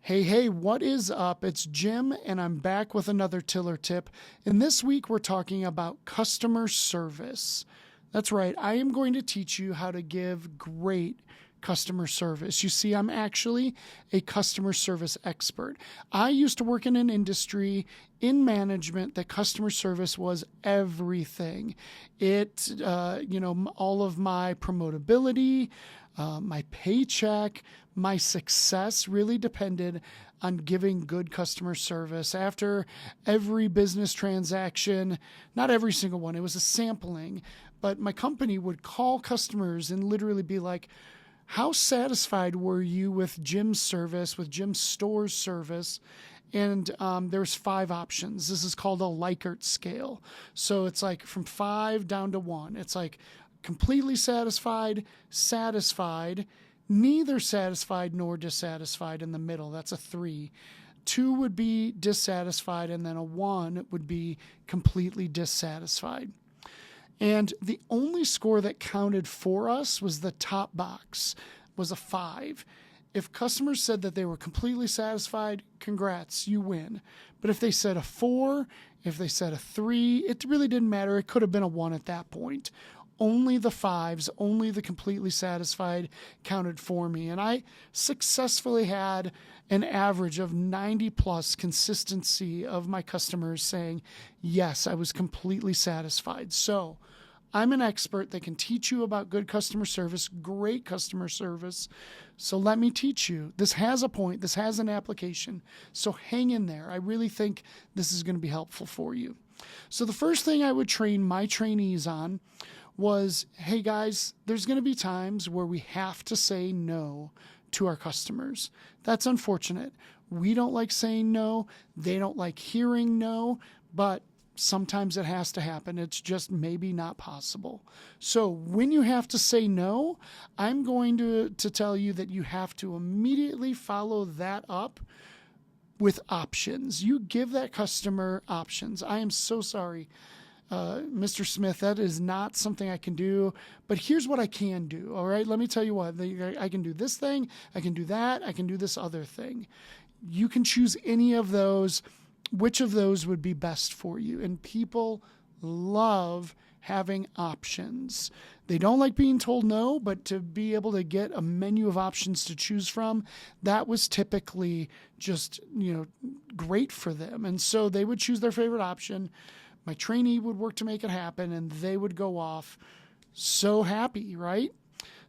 Hey, what is up? It's Jim, and I'm back with another Tiller tip. And this week, we're talking about customer service. That's right, I am going to teach you how to give great customer service. You see, I'm actually a customer service expert. I used to work in an industry in management that customer service was everything. All of my promotability, my paycheck, my success really depended on giving good customer service. After every business transaction, not every single one, it was a sampling, but my company would call customers and literally be like, how satisfied were you with Jim's service, with Jim's store's service? And there's 5 options. This is called a Likert scale. So it's like from 5 down to 1. It's like completely satisfied, satisfied, neither satisfied nor dissatisfied in the middle. That's a 3. 2 would be dissatisfied, and then a 1 would be completely dissatisfied. And the only score that counted for us was the top box, was a 5. If customers said that they were completely satisfied, congrats, you win. But if they said a 4, if they said a 3, it really didn't matter. It could have been a 1 at that point. Only the 5s, only the completely satisfied counted for me. And I successfully had an average of 90 plus consistency of my customers saying, yes, I was completely satisfied. So I'm an expert that can teach you about good customer service, great customer service. So let me teach you. This has a point. This has an application. So hang in there. I really think this is going to be helpful for you. So the first thing I would train my trainees on was, hey guys, there's going to be times where we have to say no to our customers. That's unfortunate. We don't like saying no. They don't like hearing no, but sometimes it has to happen. It's just maybe not possible. So when you have to say no, I'm going to tell you that you have to immediately follow that up with options. You give that customer options. I am so sorry, Mr. Smith, that is not something I can do, but here's what I can do. All right. Let me tell you what, I can do this thing. I can do that. I can do this other thing. You can choose any of those. Which of those would be best for you? And people love having options. They don't like being told no, but to be able to get a menu of options to choose from, that was typically just, great for them. And so they would choose their favorite option. My trainee would work to make it happen, and they would go off so happy, right?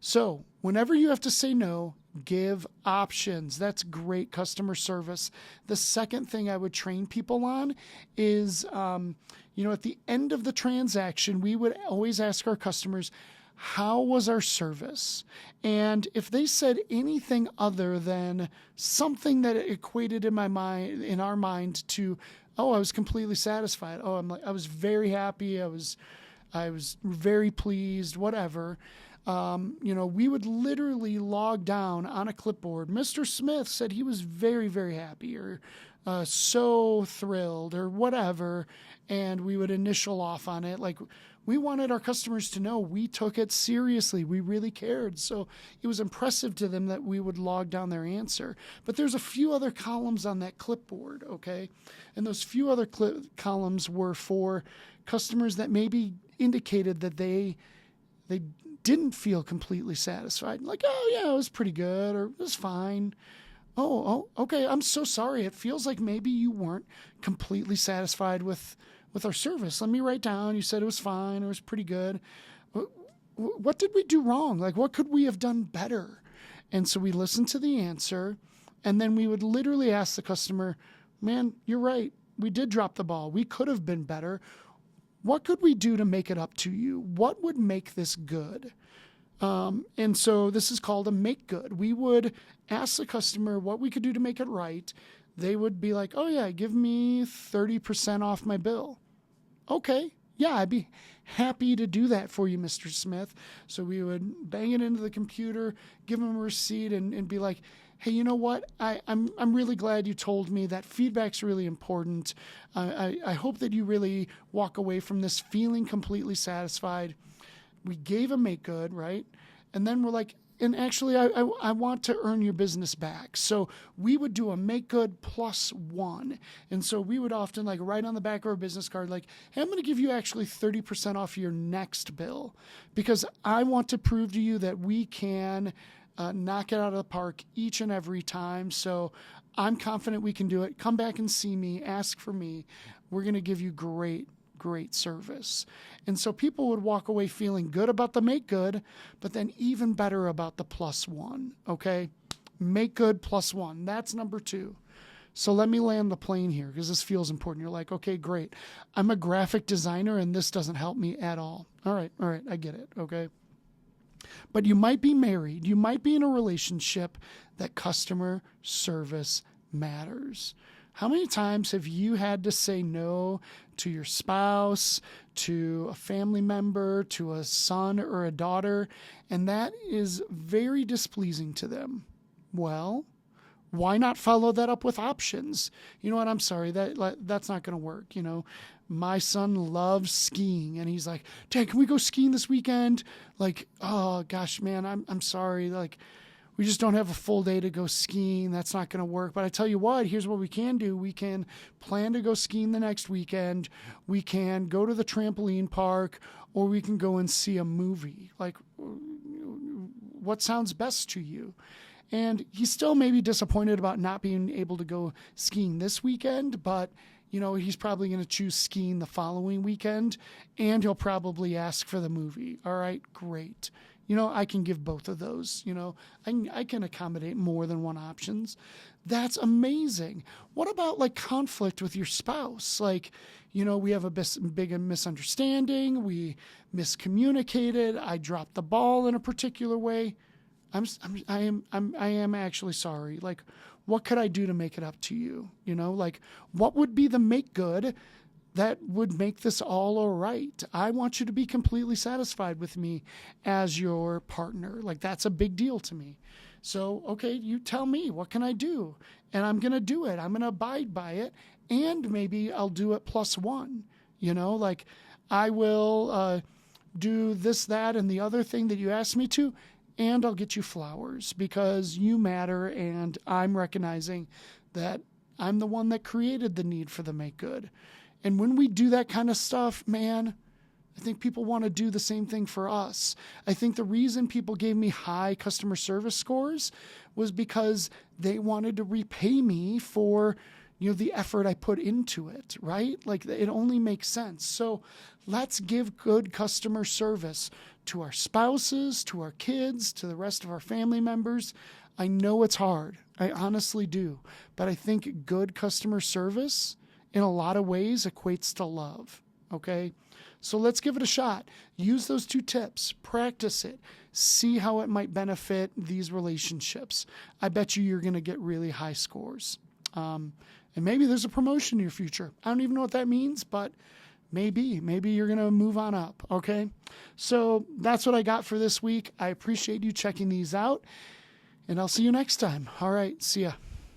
So whenever you have to say no, give options. That's great customer service. The second thing I would train people on is, at the end of the transaction, we would always ask our customers, how was our service? And if they said anything other than something that equated in our mind to, oh, I was completely satisfied. Oh, I was very happy. I was very pleased, whatever. We would literally log down on a clipboard. Mr. Smith said he was very, very happy or so thrilled or whatever. And we would initial off on it. Like we wanted our customers to know we took it seriously. We really cared. So it was impressive to them that we would log down their answer. But there's a few other columns on that clipboard, okay? And those few other columns were for customers that maybe indicated that they didn't feel completely satisfied. Like, oh yeah, it was pretty good, or it was fine. Oh, okay, I'm so sorry. It feels like maybe you weren't completely satisfied with our service. Let me write down, you said it was fine, it was pretty good. What did we do wrong? Like, what could we have done better? And so we listened to the answer, and then we would literally ask the customer, man, you're right. We did drop the ball. We could have been better. What could we do to make it up to you? What would make this good? And so this is called a make good. We would ask the customer what we could do to make it right. They would be like, oh yeah, give me 30% off my bill. Okay, yeah, I'd be happy to do that for you, Mr. Smith. So we would bang it into the computer, give them a receipt, and be like, hey, you know what? I'm really glad you told me that feedback's really important. I hope that you really walk away from this feeling completely satisfied. We gave a make good, right? And then we're like, and actually, I want to earn your business back. So we would do a make good plus one. And so we would often like write on the back of our business card, like, hey, I'm going to give you actually 30% off your next bill because I want to prove to you that we can knock it out of the park each and every time. So I'm confident we can do it. Come back and see me, ask for me. We're going to give you great service. And so people would walk away feeling good about the make good, but then even better about the plus one. Okay. Make good plus one. That's number 2. So let me land the plane here because this feels important. You're like, okay, great. I'm a graphic designer and this doesn't help me at all. All right. I get it. Okay. But you might be married. You might be in a relationship that customer service matters. How many times have you had to say no to your spouse, to a family member, to a son or a daughter, and that is very displeasing to them? Well, why not follow that up with options? You know what? I'm sorry, that's not going to work. You know, my son loves skiing and he's like, Dad, can we go skiing this weekend? Like, oh gosh, man, I'm sorry. Like, we just don't have a full day to go skiing. That's not going to work. But I tell you what, here's what we can do. We can plan to go skiing the next weekend. We can go to the trampoline park, or we can go and see a movie. Like, what sounds best to you? And he's still maybe disappointed about not being able to go skiing this weekend, but you know, he's probably going to choose skiing the following weekend, and he'll probably ask for the movie. All right, great. You know, I can give both of those. You know, I can accommodate more than one options. That's amazing. What about like conflict with your spouse? Like, you know, we have a big misunderstanding. We miscommunicated. I dropped the ball in a particular way. I am actually sorry. Like, what could I do to make it up to you? You know, like, what would be the make good that would make this all right? I want you to be completely satisfied with me as your partner. Like, that's a big deal to me. So, okay, you tell me, what can I do? And I'm going to do it. I'm going to abide by it. And maybe I'll do it plus one, you know, like I will do this, that, and the other thing that you asked me to. And I'll get you flowers because you matter, and I'm recognizing that I'm the one that created the need for the make good. And when we do that kind of stuff, man, I think people want to do the same thing for us. I think the reason people gave me high customer service scores was because they wanted to repay me for, you know, the effort I put into it, right? Like, it only makes sense. So let's give good customer service to our spouses, to our kids, to the rest of our family members. I know it's hard. I honestly do. But I think good customer service in a lot of ways equates to love. Okay? So let's give it a shot. Use those 2 tips. Practice it. See how it might benefit these relationships. I bet you're going to get really high scores. And maybe there's a promotion in your future. I don't even know what that means, but maybe you're going to move on up. Okay. So that's what I got for this week. I appreciate you checking these out, and I'll see you next time. All right. See ya.